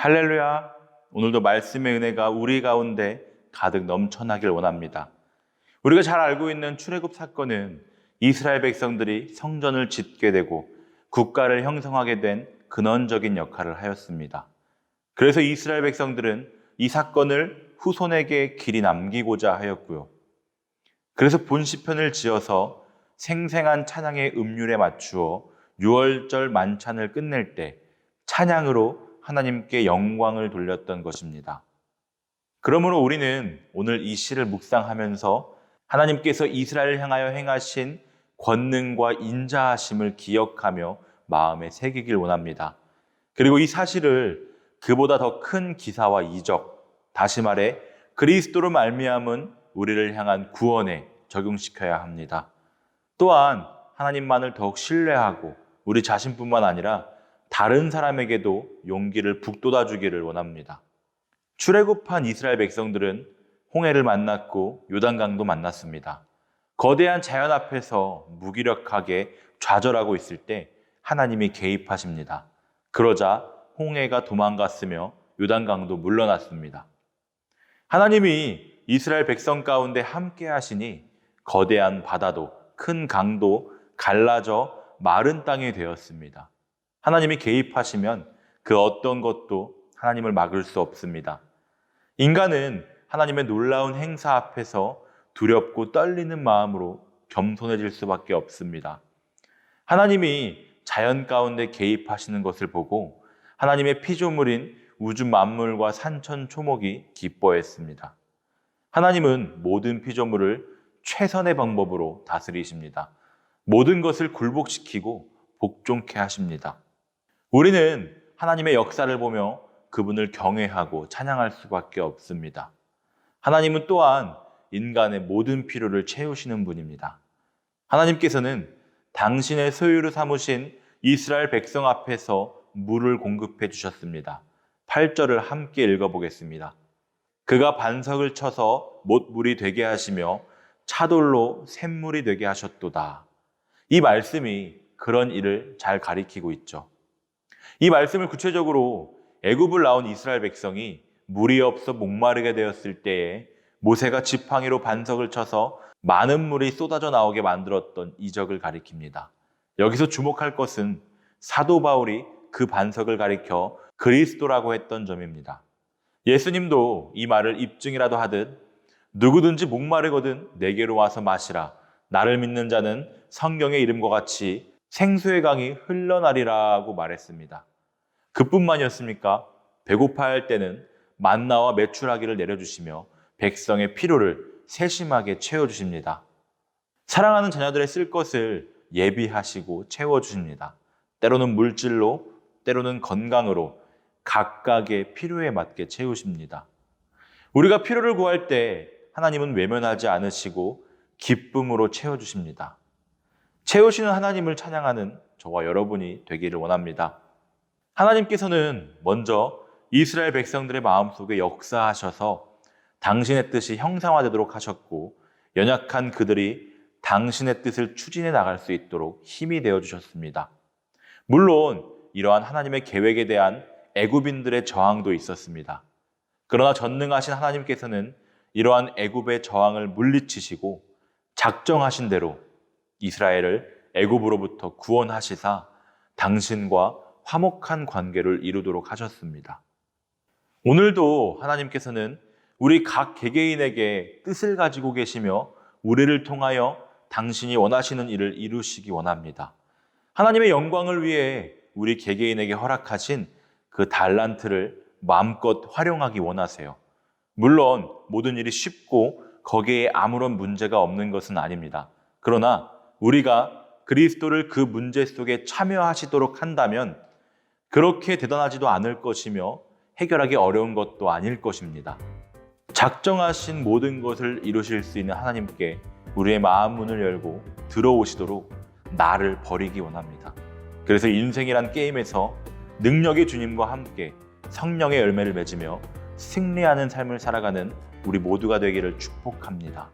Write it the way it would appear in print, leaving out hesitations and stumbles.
할렐루야! 오늘도 말씀의 은혜가 우리 가운데 가득 넘쳐나길 원합니다. 우리가 잘 알고 있는 출애굽 사건은 이스라엘 백성들이 성전을 짓게 되고 국가를 형성하게 된 근원적인 역할을 하였습니다. 그래서 이스라엘 백성들은 이 사건을 후손에게 길이 남기고자 하였고요. 그래서 본시편을 지어서 생생한 찬양의 음률에 맞추어 유월절 만찬을 끝낼 때 찬양으로 하나님께 영광을 돌렸던 것입니다. 그러므로 우리는 오늘 이 시를 묵상하면서 하나님께서 이스라엘을 향하여 행하신 권능과 인자하심을 기억하며 마음에 새기길 원합니다. 그리고 이 사실을 그보다 더 큰 기사와 이적, 다시 말해 그리스도로 말미암은 우리를 향한 구원에 적용시켜야 합니다. 또한 하나님만을 더욱 신뢰하고 우리 자신뿐만 아니라 다른 사람에게도 용기를 북돋아 주기를 원합니다. 출애굽한 이스라엘 백성들은 홍해를 만났고 요단강도 만났습니다. 거대한 자연 앞에서 무기력하게 좌절하고 있을 때 하나님이 개입하십니다. 그러자 홍해가 도망갔으며 요단강도 물러났습니다. 하나님이 이스라엘 백성 가운데 함께 하시니 거대한 바다도 큰 강도 갈라져 마른 땅이 되었습니다. 하나님이 개입하시면 그 어떤 것도 하나님을 막을 수 없습니다. 인간은 하나님의 놀라운 행사 앞에서 두렵고 떨리는 마음으로 겸손해질 수밖에 없습니다. 하나님이 자연 가운데 개입하시는 것을 보고 하나님의 피조물인 우주 만물과 산천 초목이 기뻐했습니다. 하나님은 모든 피조물을 최선의 방법으로 다스리십니다. 모든 것을 굴복시키고 복종케 하십니다. 우리는 하나님의 역사를 보며 그분을 경외하고 찬양할 수밖에 없습니다. 하나님은 또한 인간의 모든 필요를 채우시는 분입니다. 하나님께서는 당신의 소유로 삼으신 이스라엘 백성 앞에서 물을 공급해 주셨습니다. 8절을 함께 읽어보겠습니다. 그가 반석을 쳐서 못물이 되게 하시며 차돌로 샘물이 되게 하셨도다. 이 말씀이 그런 일을 잘 가리키고 있죠. 이 말씀을 구체적으로 애굽을 나온 이스라엘 백성이 물이 없어 목마르게 되었을 때에 모세가 지팡이로 반석을 쳐서 많은 물이 쏟아져 나오게 만들었던 이적을 가리킵니다. 여기서 주목할 것은 사도 바울이 그 반석을 가리켜 그리스도라고 했던 점입니다. 예수님도 이 말을 입증이라도 하듯 누구든지 목마르거든 내게로 와서 마시라. 나를 믿는 자는 성경의 이름과 같이 생수의 강이 흘러나리라고 말했습니다. 그뿐만이었습니까? 배고파할 때는 만나와 메추라기를 내려주시며 백성의 필요를 세심하게 채워주십니다. 사랑하는 자녀들의 쓸 것을 예비하시고 채워주십니다. 때로는 물질로, 때로는 건강으로 각각의 필요에 맞게 채우십니다. 우리가 필요를 구할 때 하나님은 외면하지 않으시고 기쁨으로 채워주십니다. 채우시는 하나님을 찬양하는 저와 여러분이 되기를 원합니다. 하나님께서는 먼저 이스라엘 백성들의 마음속에 역사하셔서 당신의 뜻이 형상화되도록 하셨고 연약한 그들이 당신의 뜻을 추진해 나갈 수 있도록 힘이 되어주셨습니다. 물론 이러한 하나님의 계획에 대한 애굽인들의 저항도 있었습니다. 그러나 전능하신 하나님께서는 이러한 애굽의 저항을 물리치시고 작정하신 대로 이스라엘을 애굽으로부터 구원하시사 당신과 화목한 관계를 이루도록 하셨습니다. 오늘도 하나님께서는 우리 각 개개인에게 뜻을 가지고 계시며 우리를 통하여 당신이 원하시는 일을 이루시기 원합니다. 하나님의 영광을 위해 우리 개개인에게 허락하신 그 달란트를 마음껏 활용하기 원하세요. 물론 모든 일이 쉽고 거기에 아무런 문제가 없는 것은 아닙니다. 그러나 우리가 그리스도를 그 문제 속에 참여하시도록 한다면 그렇게 대단하지도 않을 것이며 해결하기 어려운 것도 아닐 것입니다. 작정하신 모든 것을 이루실 수 있는 하나님께 우리의 마음 문을 열고 들어오시도록 나를 버리기 원합니다. 그래서 인생이란 게임에서 능력의 주님과 함께 성령의 열매를 맺으며 승리하는 삶을 살아가는 우리 모두가 되기를 축복합니다.